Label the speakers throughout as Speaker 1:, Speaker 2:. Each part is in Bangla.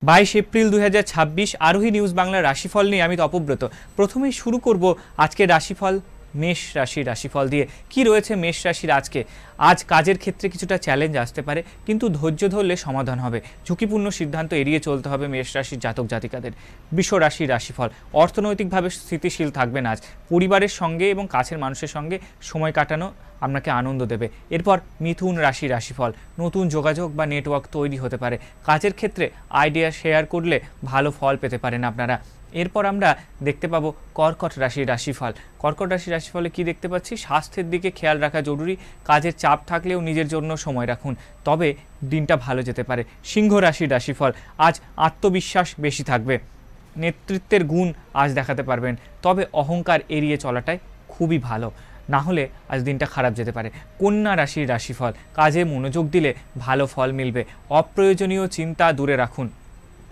Speaker 1: 22 এপ্রিল 2026 আরোহী নিউজ বাংলার রাশিফল নিয়ে আমি তপব্রত। প্রথমেই শুরু করব আজকের রাশিফল মেষ রাশির রাশিফল দিয়ে। কি রয়েছে মেষ রাশির আজকে? আজ কাজের ক্ষেত্রে কিছুটা চ্যালেঞ্জ আসতে পারে, কিন্তু ধৈর্য ধরলে সমাধান হবে। ঝুঁকিপূর্ণ সিদ্ধান্ত এড়িয়ে চলতে হবে মেষ রাশির জাতক জাতিকাদের। বৃষ রাশির রাশিফল, অর্থনৈতিকভাবে স্থিতিশীল থাকবেন আজ। পরিবারের সঙ্গে এবং কাছের মানুষের সঙ্গে সময় কাটানো আপনাকে আনন্দ দেবে। এরপর মিথুন রাশির রাশিফল, নতুন যোগাযোগ বা নেটওয়ার্ক তৈরি হতে পারে। কাজের ক্ষেত্রে আইডিয়া শেয়ার করলে ভালো ফল পেতে পারেন আপনারা। এরপর আমরা দেখতে পাবো কর্কট রাশির রাশিফল। কর্কট রাশির রাশিফলে কি দেখতে পাচ্ছি? স্বাস্থ্যের দিকে খেয়াল রাখা জরুরি। কাজের চাপ থাকলেও নিজের জন্য সময় রাখুন, তবে দিনটা ভালো যেতে পারে। সিংহ রাশির রাশিফল, আজ আত্মবিশ্বাস বেশি থাকবে। নেতৃত্বের গুণ আজ দেখাতে পারবেন, তবে অহংকার এড়িয়ে চলাটাই খুবই ভালো, না হলে আজ দিনটা খারাপ যেতে পারে। কন্যা রাশির রাশিফল, কাজে মনোযোগ দিলে ভালো ফল মিলবে। অপ্রয়োজনীয় চিন্তা দূরে রাখুন,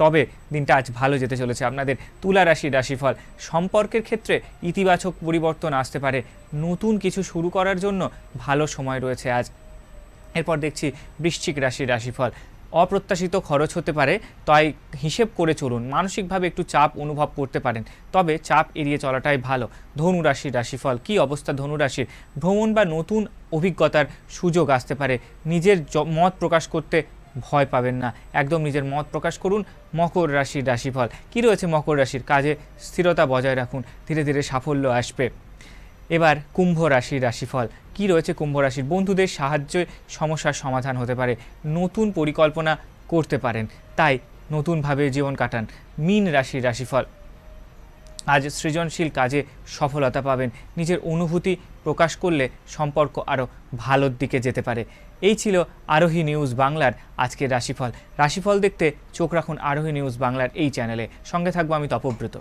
Speaker 1: তবে দিনটা আজ ভালো যেতে চলেছে আপনাদের। তুলা রাশির রাশিফল, সম্পর্কের ক্ষেত্রে ইতিবাচক পরিবর্তন আসতে পারে। নতুন কিছু শুরু করার জন্য ভালো সময় রয়েছে আজ। এরপর দেখছি বৃশ্চিক রাশির রাশিফল, অপ্রত্যাশিত খরচ হতে পারে, তাই হিসেব করে চলুন। মানসিকভাবে একটু চাপ অনুভব করতে পারেন, তবে চাপ এড়িয়ে চলাটাই ভালো। ধনু রাশির রাশিফল, কি অবস্থা ধনু রাশির? ভ্রমণ বা নতুন অভিজ্ঞতার সুযোগ আসতে পারে। নিজের মত প্রকাশ করতে ভয় পাবেন না, একদম নিজের মত প্রকাশ করুন। মকর রাশির রাশিফল, কি রয়েছে মকর রাশির? কাজে স্থিরতা বজায় রাখুন, ধীরে ধীরে সাফল্য আসবে। এবার কুম্ভ রাশির রাশিফল, কি রয়েছে কুম্ভ রাশির? বন্ধুদের সাহায্যে সমস্যার সমাধান হতে পারে। নতুন পরিকল্পনা করতে পারেন, তাই নতুনভাবে জীবন কাটান। মীন রাশির রাশিফল, আজ সৃজনশীল কাজে সফলতা পাবেন। নিজের অনুভূতি প্রকাশ করলে সম্পর্ক আরও ভালোর দিকে যেতে পারে। এই ছিল আরোহী নিউজ বাংলার আজকের রাশিফল। রাশিফল দেখতে চোখ রাখুন আরোহী নিউজ বাংলার এই চ্যানেলে। সঙ্গে থাকবো আমি তপব্রত।